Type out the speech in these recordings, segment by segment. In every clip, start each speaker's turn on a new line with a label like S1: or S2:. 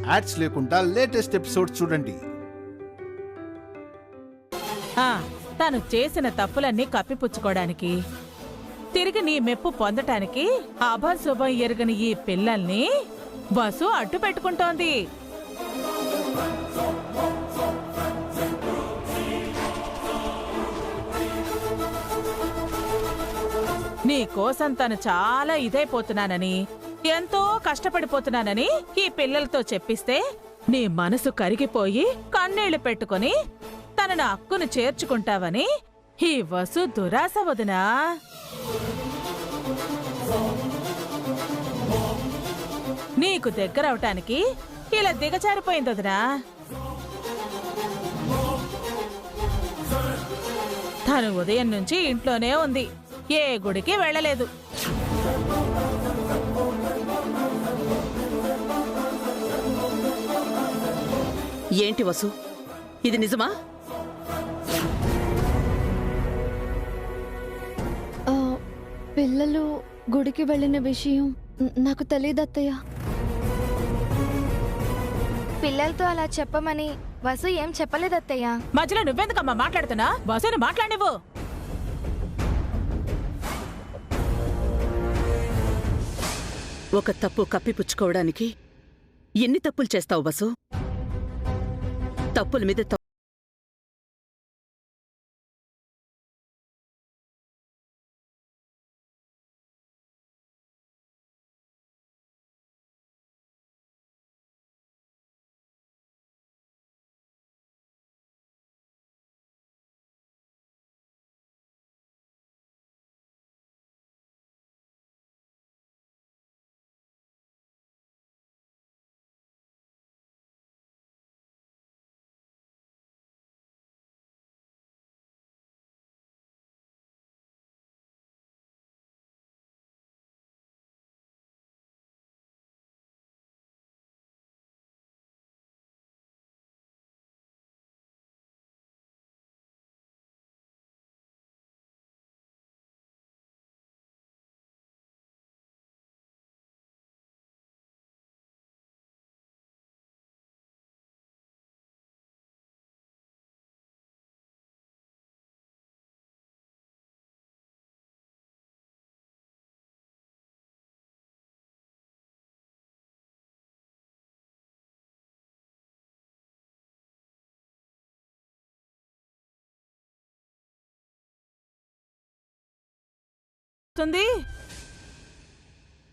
S1: Ads లేకుండా latest episode చూడండి.
S2: తను చేసిన తప్పులన్నీ కప్పిపుచ్చుకోవడానికి, తిరిగి నీ మెప్పు పొందటానికి అభశుభం ఎరుగని ఈ పిల్లల్ని వసు అడ్డు పెట్టుకుంటోంది. నీ కోసం తను చాలా ఇదైపోతున్నానని, ఎంతో కష్టపడిపోతున్నానని ఈ పిల్లలతో చెప్పిస్తే నీ మనసు కరిగిపోయి కన్నీళ్లు పెట్టుకుని తనను అక్కును చేర్చుకుంటావని ఈ వసు దురాశ వదినా. నీకు దగ్గరవటానికి ఇలా దిగజారిపోయింది వదినా. తను ఉదయం నుంచి ఇంట్లోనే ఉంది, ఏ గుడికి వెళ్ళలేదు.
S3: ఏంటి వసు, ఇది నిజమా?
S4: పిల్లలు గుడికి వెళ్ళిన విషయం నాకు తెలియదు అత్తయ్య.
S5: పిల్లలతో అలా చెప్పమని వసు ఏం చెప్పలేదు అత్తయ్య.
S2: మధ్యలో నువ్వెందుకమ్మా మాట్లాడుతున్నా? వసుని మాట్లాడివు.
S3: ఒక తప్పు కప్పిపుచ్చుకోవడానికి ఎన్ని తప్పులు చేస్తావు వసు? తప్పుల మీద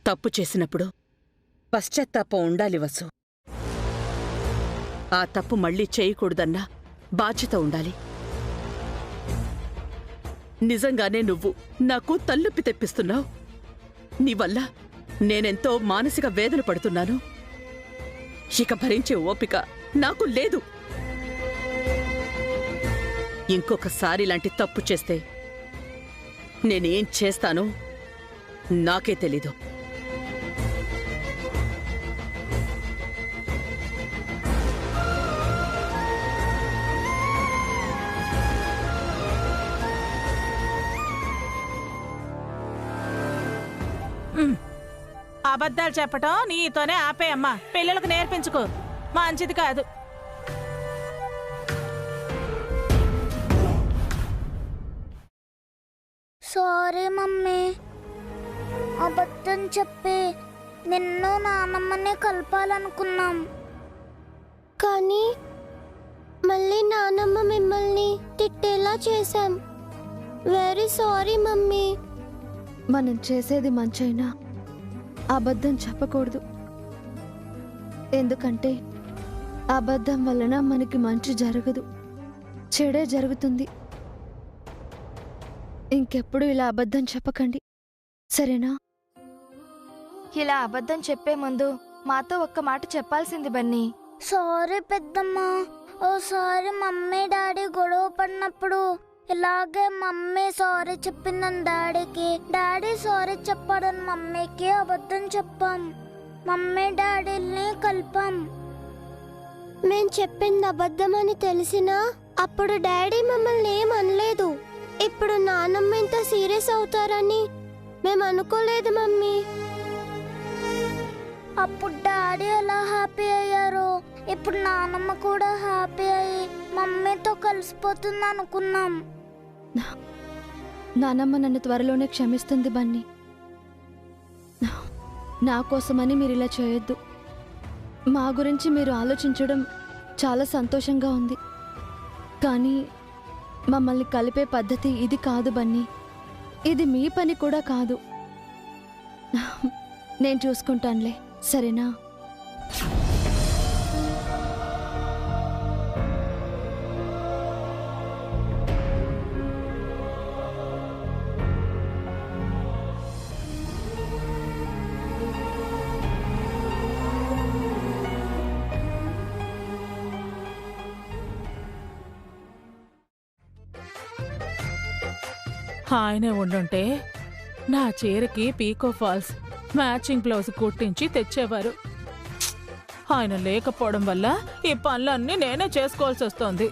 S3: తప్పు చేసినప్పుడు పశ్చాత్తాపం ఉండాలి వసు. ఆ తప్పు మళ్ళీ చేయకూడదన్న బాధ్యత ఉండాలి. నిజంగానే నువ్వు నాకు తలనొప్పి తెప్పిస్తున్నావు. నీ వల్ల నేనెంతో మానసిక వేదన పడుతున్నాను. ఇక భరించే ఓపిక నాకు లేదు. ఇంకొకసారి ఇలాంటి తప్పు చేస్తే నేనేం చేస్తానో నాకే తెలీదు.
S2: అబద్ధాలు చెప్పటం నీతోనే ఆపేయమ్మా. పిల్లలకు నేర్పించుకో, మంచిది కాదు.
S6: సారీ మమ్మీ, అబద్ధం చెప్పి నిన్ను నానమ్మని కలపాలనుకున్నాం,
S4: కానీ మళ్ళీ నానమ్మ మిమ్మల్ని తిట్టేలా చేశాం. Very sorry mummy. మనం చేసేది మంచైనా అబద్ధం చెప్పకూడదు. ఎందుకంటే అబద్ధం వలన మనకి మంచి జరగదు, చెడే జరుగుతుంది. ఇంకెప్పుడు ఇలా అబద్ధం చెప్పకండి, సరేనా?
S5: ఇలా అబద్ధం చెప్పే ముందు మాతో ఒక్క మాట చెప్పాల్సింది బన్నీ.
S6: సారీ పెద్దమ్మ. ఓసారి మమ్మీ డాడీ గొడవ పడినప్పుడు ఇలాగే మమ్మీ సారీ చెప్పిందని డాడీకి, డాడీ సారీ చెప్పాడని మమ్మీకి అబద్ధం చెప్పాం. మమ్మీ డాడీని కలిపాం.
S4: మేం చెప్పింది అబద్ధమని తెలిసినా అప్పుడు డాడీ మమ్మల్ని ఏమనలేదు. ఇప్పుడు నానమ్మ ఇంత సీరియస్ అవుతారని మేము అనుకోలేదు మమ్మీ.
S6: అప్పుడు డాడీ ఎలా హ్యాపీ అయ్యారో. ఇప్పుడు నానమ్మ కూడా హ్యాపీ అయ్యి మమ్మీతో కలిసిపోతుంది అనుకున్నాం.
S4: నానమ్మ నన్ను త్వరలోనే క్షమిస్తుంది బన్నీ. నా కోసమని మీరు ఇలా చేయొద్దు. మా గురించి మీరు ఆలోచించడం చాలా సంతోషంగా ఉంది, కానీ మమ్మల్ని కలిపే పద్ధతి ఇది కాదు బన్నీ. ఇది మీ పని కూడా కాదు. నేను చూసుకుంటానులే, సరేనా?
S2: ఆయనే ఉండుంటే నా చీరకి పీకో ఫాల్స్ మ్యాచింగ్ బ్లౌజ్ కుట్టించి తెచ్చేవారు. ఆయన లేకపోవడం వల్ల ఈ పనులన్నీ నేనే చేసుకోవాల్సి వస్తోంది.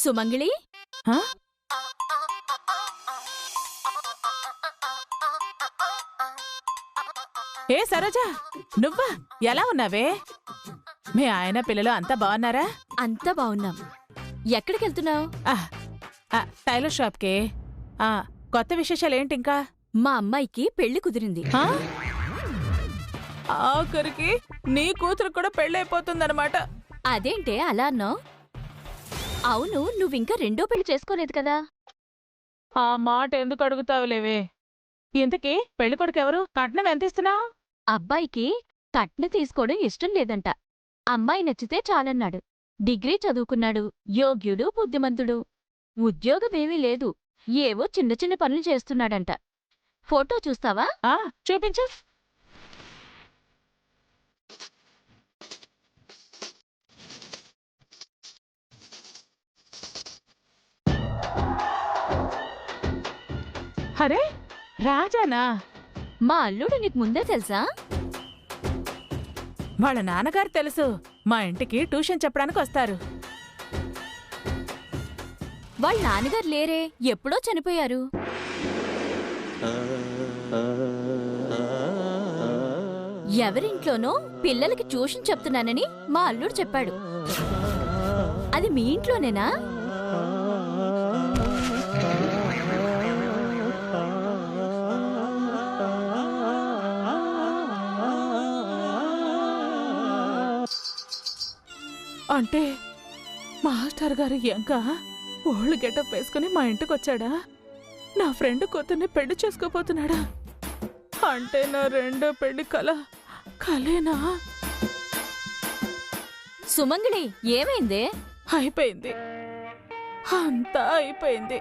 S3: సుమంగిళి,
S2: హా? ఏ సరోజా, నువ్వా? ఎలా ఉన్నావే? మీ ఆయన పిల్లలు అంతా బాగున్నారా?
S3: అంతా బావున్నాం. ఎక్కడికెళ్తున్నావు?
S2: టైలర్ షాప్కి. కొత్త విశేషాలేంటి ఇంకా?
S3: మా అమ్మాయికి పెళ్లి కుదిరింది.
S2: ఆ? ఆఖరికి నీ కూతురు కూడా పెళ్ళైపోతుందన్నమాట.
S3: అదేంటే అలా అన్నావు? అవును, నువ్వింకా రెండో పెళ్లి చేసుకోలేదు కదా?
S2: ఆ మాట ఎందుకు అడుగుతావులేవే. ఇంతకీ పెళ్లి కొడుకు ఎవరు? కట్నం ఎంత ఇస్తున్నావు?
S7: అబ్బాయికి కట్నం తీసుకోవడం ఇష్టం లేదంట. అమ్మాయి నచ్చితే చాలన్నాడు. డిగ్రీ చదువుకున్నాడు, యోగ్యుడు, బుద్ధిమంతుడు. ఉద్యోగమేమీ లేదు, ఏవో చిన్న చిన్న పనులు చేస్తున్నాడంట. ఫోటో చూస్తావా?
S2: చూపించు. అరే రాజానా?
S7: మా అల్లుడు నీకు ముందే తెలుసా?
S2: వాళ్ళ నాన్నగారు తెలుసు. మా ఇంటికి ట్యూషన్ చెప్పడానికి వస్తారు.
S7: వాళ్ళ నాన్నగారు లేరే, ఎప్పుడో చనిపోయారు. ఎవరింట్లోనో పిల్లలకి ట్యూషన్ చెప్తున్నానని మా అల్లుడు చెప్పాడు. అది మీ ఇంట్లోనేనా?
S2: అంటే మాస్టర్ గారు ఇంకా ఓళ్ళు గెటప్ వేసుకుని మా ఇంటికి వచ్చాడా? నా ఫ్రెండ్ కూతుర్ని పెళ్లి చేసుకోపోతున్నాడా? అంటే నా రెండో పెళ్లి కలేనా?
S7: సుమంగిళి, ఏమైందే?
S2: అయిపోయింది, అంతా అయిపోయింది.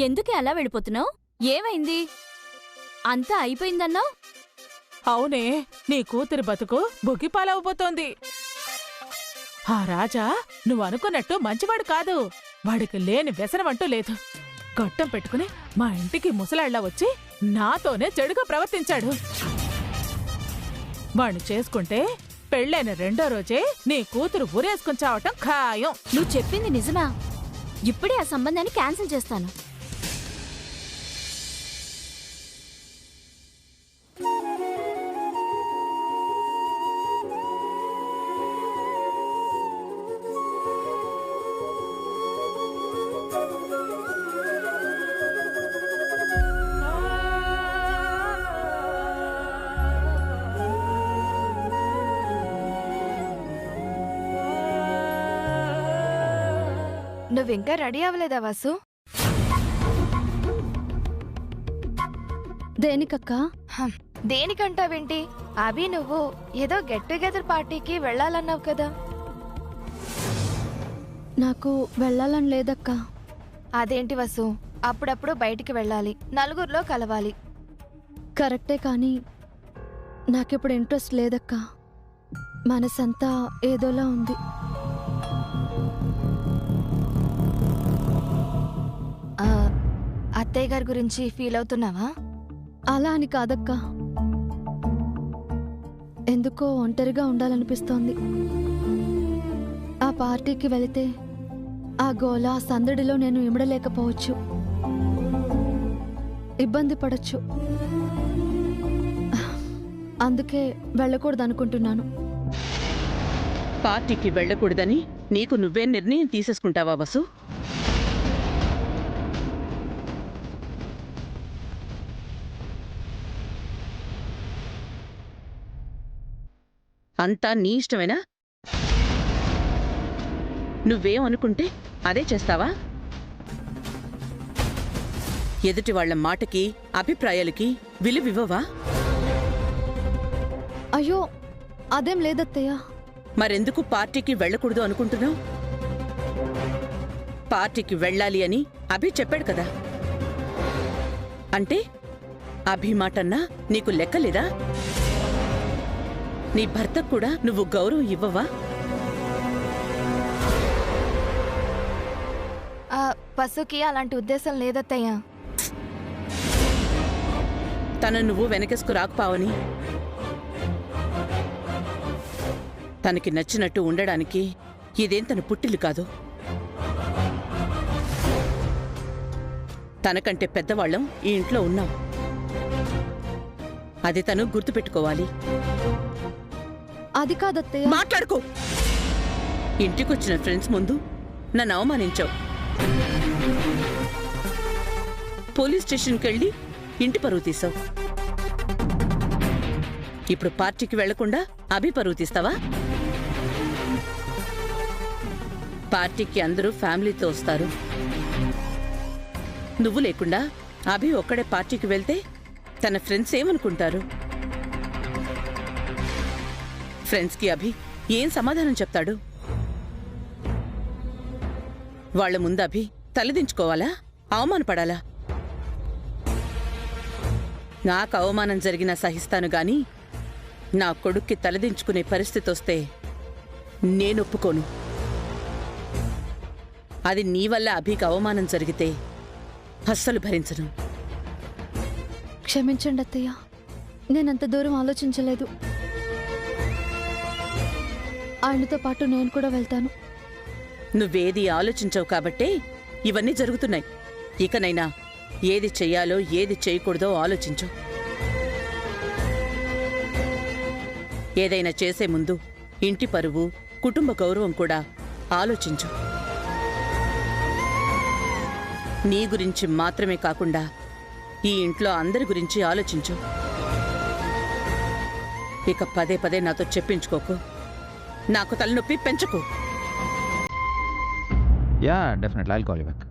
S7: ఎందుకే అలా వెళ్ళిపోతున్నావు? ఏమైంది? అంతా అయిపోయిందన్నావు.
S2: అవునే, నీ కూతురి బతుకు బుగ్గిపాలవబోతోంది. ఆ రాజా నువ్వు అనుకున్నట్టు మంచివాడు కాదు. వాడికి లేని వ్యసనమంటూ లేదు. గొట్టం పెట్టుకుని మా ఇంటికి ముసలాళ్లా వచ్చి నాతోనే చెడుగా ప్రవర్తించాడు. వాణ్ణి చేసుకుంటే పెళ్ళైన రెండో రోజే నీ కూతురు ఊరేసుకుని చావటం ఖాయం.
S7: నువ్వు చెప్పింది నిజమా? ఇప్పుడే ఆ సంబంధాన్ని క్యాన్సిల్ చేస్తాను.
S5: నువ్వింకా రెడీ అవ్వలేదా వాసు?
S4: దేనికక్కా?
S5: దేనికంటావేంటి? అభి నువ్వు ఏదో గెట్ టుగెదర్ పార్టీకి వెళ్ళాలన్నావు కదా.
S4: నాకు వెళ్ళాలని లేదక్కా.
S5: అదేంటి వసు, అప్పుడప్పుడు బయటికి వెళ్ళాలి, నలుగురిలో కలవాలి.
S4: కరెక్టే, కానీ నాకిప్పుడు ఇంట్రెస్ట్ లేదక్కా. మనసంతా ఏదోలా ఉంది.
S5: ఆ, అత్తయ్య గారి గురించి ఫీల్ అవుతున్నావా?
S4: అలా అని కాదక్కా, ఎందుకో ఒంటరిగా ఉండాలనిపిస్తోంది. ఆ పార్టీకి వెళితే ఆ గోల సందడిలో నేను ఇమడలేకపోవచ్చు, ఇబ్బంది పడచ్చు. అందుకే వెళ్ళకూడదనుకుంటున్నాను.
S3: పార్టీకి వెళ్ళకూడదని నీకు నువ్వే నిర్ణయం తీసేసుకుంటావా వసు? అంతా నీ ఇష్టమేనా? నువ్వేమనుకుంటే అదే చేస్తావా? ఎదుటి వాళ్ల మాటకి అభిప్రాయాలకి విలువివ్వవా?
S4: అయ్యో, అదేం లేదత్తయ్య.
S3: మరెందుకు పార్టీకి వెళ్ళకూడదు అనుకుంటున్నావు? పార్టీకి వెళ్ళాలి అని అభి చెప్పాడు కదా. అంటే అభి మాటన్నా నీకు లెక్కలేదా? నీ భర్తకు కూడా నువ్వు గౌరవం ఇవ్వవా?
S5: వసుకి అలాంటి ఉద్దేశం లేదత్తయ్య.
S3: తను నువ్వు వెనకేసుకు రాకపోవని, తనకి నచ్చినట్టు ఉండడానికి ఇదేం తన పుట్టిల్లు కాదు. తనకంటే పెద్దవాళ్ళం ఈ ఇంట్లో ఉన్నాం. అది తను గుర్తుపెట్టుకోవాలి.
S4: అది కాదత్తయ్య.
S3: మాట్లాడుకో. ఇంటికొచ్చిన ఫ్రెండ్స్ ముందు నన్ను అవమానించావు. పోలీస్ స్టేషన్కి వెళ్ళి ఇంటి పరువు తీసావు. ఇప్పుడు పార్టీకి వెళ్లకుండా అభి పరువు తీస్తావా? పార్టీకి అందరూ ఫ్యామిలీతో వస్తారు. నువ్వు లేకుండా అభి ఒక్కడే పార్టీకి వెళ్తే తన ఫ్రెండ్స్ ఏమనుకుంటారు? ఫ్రెండ్స్కి అభి ఏం సమాధానం చెప్తాడు? వాళ్ల ముందు అభి తలదించుకోవాలా? అవమానపడాలా? నాకు అవమానం జరిగినా సహిస్తాను గాని నా కొడుక్కి తలదించుకునే పరిస్థితి వస్తే నేనొప్పుకోను. అది నీ వల్ల అభికి అవమానం జరిగితే అస్సలు భరించను.
S4: క్షమించండి అత్తయ్య, నేనంత దూరం ఆలోచించలేదు. ఆయనతో పాటు నేను కూడా వెళ్తాను.
S3: నువ్వేది ఆలోచించవు కాబట్టే ఇవన్నీ జరుగుతున్నాయి. ఇకనైనా ఏది చెయ్యాలో ఏది చేయకూడదో ఆలోచించు. ఏదైనా చేసే ముందు ఇంటి పరువు, కుటుంబ గౌరవం కూడా ఆలోచించు. నీ గురించి మాత్రమే కాకుండా ఈ ఇంట్లో అందరి గురించి ఆలోచించు. ఇక పదే పదే నాతో చెప్పించుకోకు. నాకు తలనొప్పి పెంచకు.
S8: Yeah, definitely I'll call you back.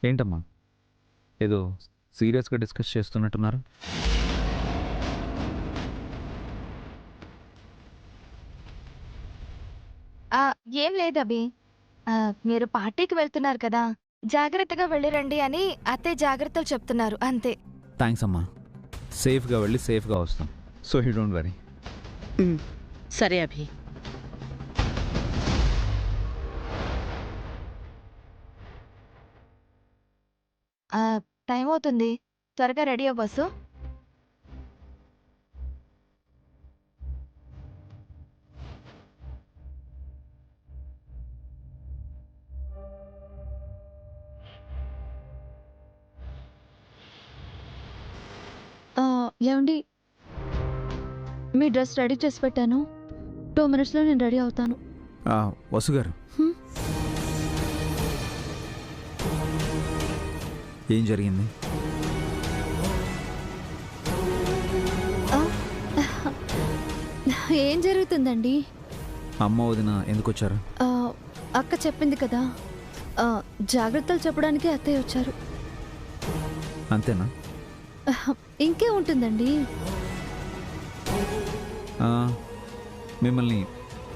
S8: ఏంటమ్మా, ఏదో సీరియస్గా డిస్కస్ చేస్తున్నట్టున్నారు?
S5: ఏం లేదు అభి, మీరు పార్టీకి వెళ్తున్నారు కదా, జాగ్రత్తగా వెళ్ళిరండి అని అత్తయ్య జాగ్రత్తలు చెప్తున్నారు, అంతే.
S8: థ్యాంక్స్ అమ్మా, సేఫ్గా వెళ్ళి సేఫ్గా వస్తాం. So you don't worry.
S3: సరే అభి.
S5: టైం అవుతుంది, త్వరగా రెడీ అవ్వసు.
S4: ఏమండి, మీ డ్రెస్ రెడీ చేసి పెట్టాను. 2 minutesలో నేను రెడీ అవుతాను.
S8: వసు గారు, ఏం జరిగింది?
S4: ఏం జరుగుతుందండి?
S8: అమ్మ వదిన ఎందుకు వచ్చారు?
S4: అక్క చెప్పింది కదా, జాగ్రత్తలు చెప్పడానికి అత్తయ్య వచ్చారు.
S8: అంతేనా?
S4: ఇంకే ఉంటుందండి.
S8: ఆ, మిమ్మల్ని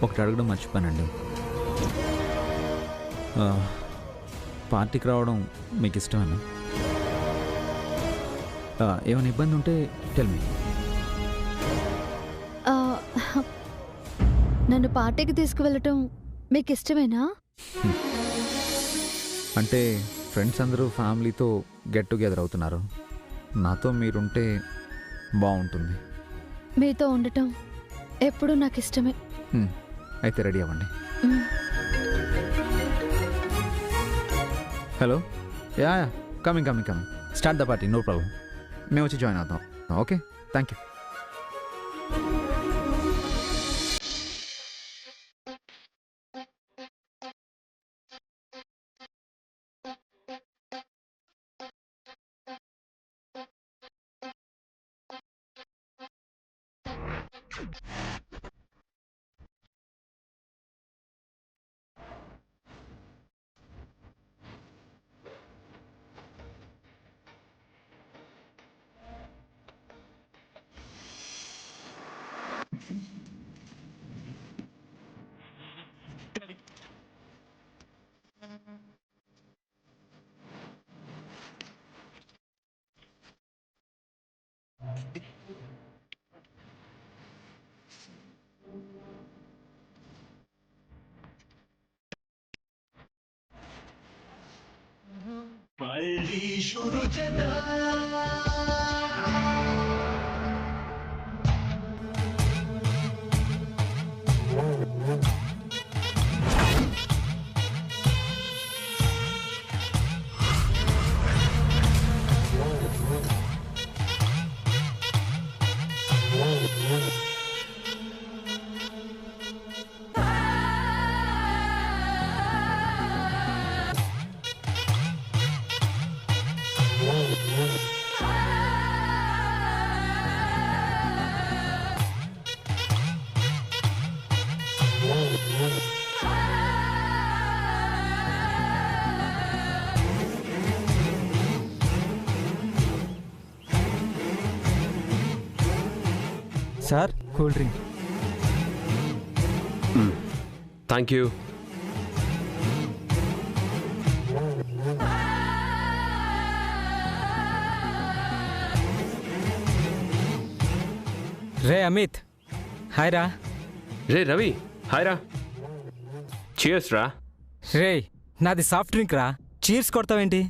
S8: ఒకటి అడగడం మర్చిపోయానండి. పార్టీకి రావడం మీకు ఇష్టమేనా? ఏమైనా ఇబ్బంది ఉంటే టెల్ మీ.
S4: ఆ, నన్ను పార్టీకి తీసుకువెళ్ళటం మీకు ఇష్టమేనా?
S8: అంటే ఫ్రెండ్స్ అందరూ ఫ్యామిలీతో గెట్ టుగెదర్ అవుతున్నారు. నాతో మీరుంటే బాగుంటుంది.
S4: మీతో ఉండటం ఎప్పుడూ నాకు ఇష్టమే.
S8: అయితే రెడీ అవ్వండి.
S4: మ్.
S8: Hello, yeah coming. Start the party, no problem. మేము వచ్చి జాయిన్ అవుతాం. Okay, thank you.
S9: Sir, cool drink.
S10: Thank you.
S9: రే అమిత్, హాయ్ రా.
S10: రే రవి, హాయ్ రా. చీర్స్ రా.
S9: రే, నాది సాఫ్ట్ డ్రింక్ రా. చీర్స్ కొడతావేంటి?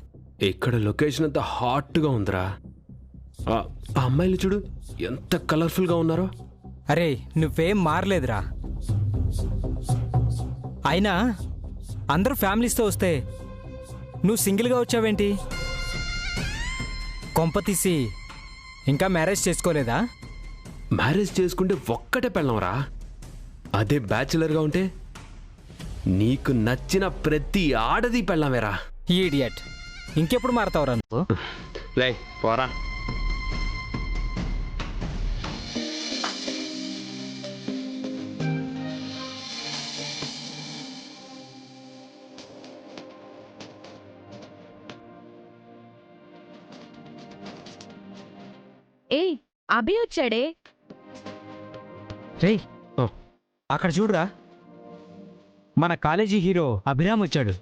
S10: ఇక్కడ లొకేషన్ అంతా హాట్గా ఉందిరా. ఆ అమ్మాయిలు చూడు ఎంత కలర్ఫుల్గా ఉన్నారో.
S9: అరే, నువ్వేం మారలేదురా. అయినా అందరూ ఫ్యామిలీస్తో వస్తే నువ్వు సింగిల్గా వచ్చావేంటి? కొంప తీసి ఇంకా మ్యారేజ్ చేసుకోలేదా?
S10: మ్యారేజ్ చేసుకుంటే ఒక్కటే పెళ్ళంరా. అదే బ్యాచులర్గా ఉంటే నీకు నచ్చిన ప్రతి ఆడది పెళ్ళామేరా.
S9: ఈడియట్, ఇంకెప్పుడు మారతావురా నువ్వు?
S10: రే పోరా.
S7: ఏయ్, అభి వచ్చాడే.
S9: రే, అక్కడ చూడురా, మన కాలేజీ హీరో అభిరామ్ వచ్చాడు.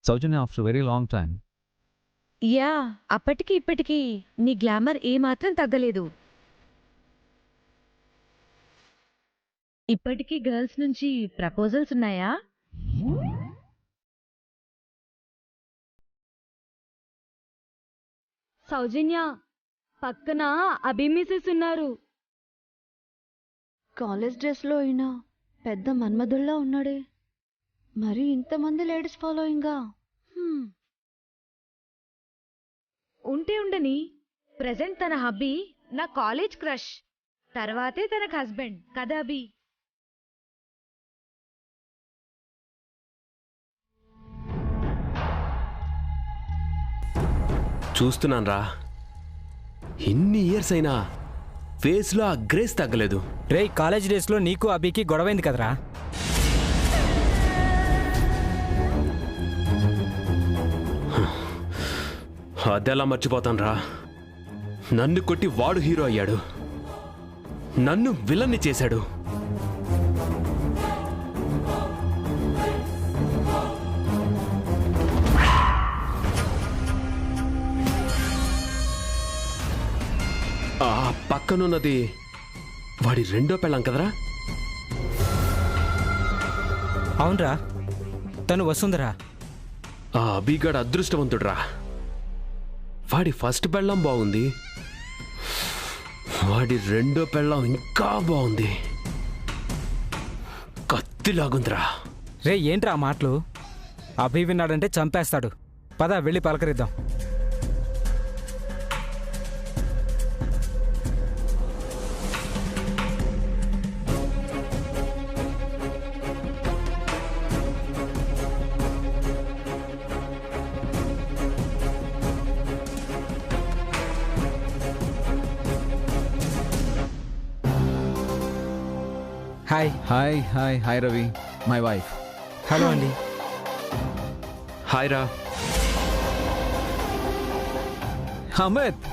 S8: Soujanya after very long time.
S11: Yeah, అప్పటికి ఇప్పటికీ నీ గ్లామర్ ఏమాత్రం తగ్గలేదు. ఇప్పటికీ గర్ల్స్ నుంచి ప్రపోజల్స్ ఉన్నాయా?
S4: సౌజన్య పక్కన అభిమిసెస్ ఉన్నారు. కాలేజ్ డ్రెస్లో అయినా పెద్ద మన్మధుల్లా ఉన్నాడే. మరి ఇంతమంది లేడీస్ ఫాలోయింగా?
S11: ఉంటే ఉండని. ప్రెజెంట్ తన హబ్బీ నా కాలేజ్ క్రష్, తర్వాతే తనకు హస్బెండ్ కదా అభి?
S10: చూస్తున్నాను రా, ఇన్ని ఇయర్స్ అయినా ఫేస్లో ఆ గ్రేస్ తగ్గలేదు.
S9: రే, కాలేజ్ డేస్లో నీకు అభికి గొడవైంది కదరా?
S10: అదెలా మర్చిపోతాను రా. నన్ను కొట్టి వాడు హీరో అయ్యాడు, నన్ను విలన్ని చేశాడు. ఆ పక్కనున్నది వాడి రెండో పెళ్ళాం కదరా?
S9: అవునరా, తను వసుంధరా.
S10: ఆ అభిగాడు అదృష్టవంతుడురా. వాడి ఫస్ట్ పెళ్ళం బాగుంది, వాడి రెండో పెళ్ళం ఇంకా బాగుంది. కత్తిలాగుందిరా.
S9: రే, ఏంట్రా ఆ మాటలు? అభి విన్నాడంటే చంపేస్తాడు. పద వెళ్ళి పలకరిద్దాం. Hi.
S8: Hi hi hi Ravi, my wife.
S9: Hello అండి.
S10: హాయ్ రా.
S8: అమిత్,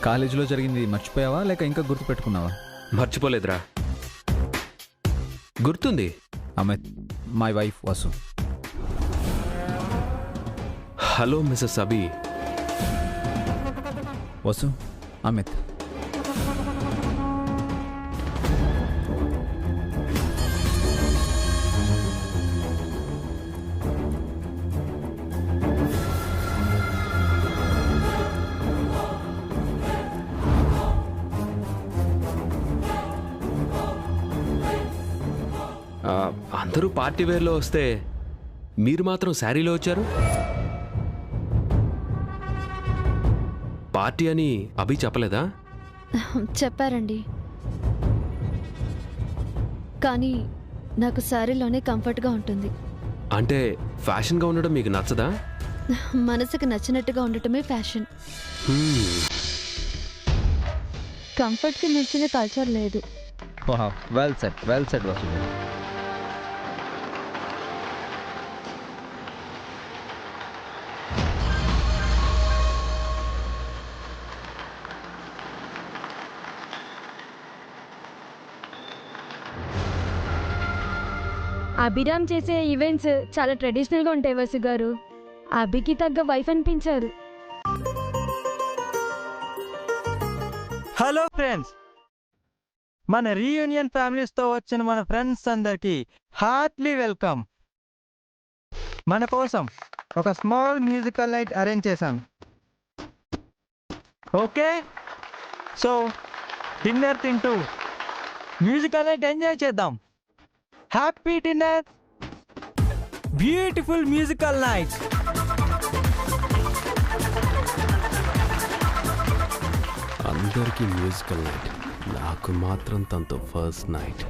S8: కాలేజీలో జరిగింది మర్చిపోయావా లేక ఇంకా గుర్తు పెట్టుకున్నావా?
S10: మర్చిపోలేదురా, గుర్తుంది.
S8: Amit, my wife Vasu.
S10: Hello Mrs Abhi.
S8: Vasu, Amit.
S10: అందరూ పార్టీ వేర్లో వస్తే మీరు మాత్రం శారీలో వచ్చారు. పార్టీ అని అభి చెప్పలేదా?
S4: చెప్పారండి, కానీ నాకు శారీలోనే కంఫర్ట్గా ఉంటుంది.
S10: అంటే ఫ్యాషన్గా ఉండడం మీకు నచ్చదా?
S4: మనసుకు నచ్చినట్టుగా ఉండటమే ఫ్యాషన్. కంఫర్ట్కి మించిన కల్చర్ లేదు.
S8: Well set Vasu.
S11: అభిరామ్ చేసే ఈవెంట్స్ చాలా ట్రెడిషనల్గా ఉంటాయి వసు గారు. అభికి తగ్గ వైఫ్ అనిపించారు.
S12: హలో ఫ్రెండ్స్, మన రీయూనియన్ ఫ్యామిలీస్తో వచ్చిన మన ఫ్రెండ్స్ అందరికీ హార్ట్లీ వెల్కమ్. మన కోసం ఒక స్మాల్ మ్యూజికల్ నైట్ అరేంజ్ చేశాం. ఓకే, సో డిన్నర్ తింటూ మ్యూజికల్ నైట్ ఎంజాయ్ చేద్దాం. Happy dinner, beautiful musical night.
S10: అందరికీ మ్యూజికల్ నైట్, నాకు మాత్రం తనతో first night.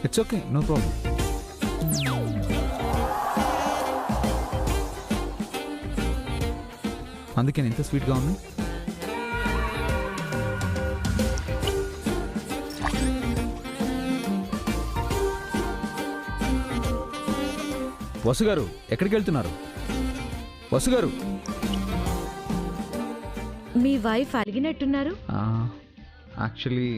S8: It's okay, no problem. అందుకే ఎంత స్వీట్గా ఉంది. వసు గారు ఎక్కడికి వెళ్తున్నారు? వసు గారు,
S11: మీ వైఫ్ అడిగినట్టున్నారు.
S8: యాక్చువల్లీ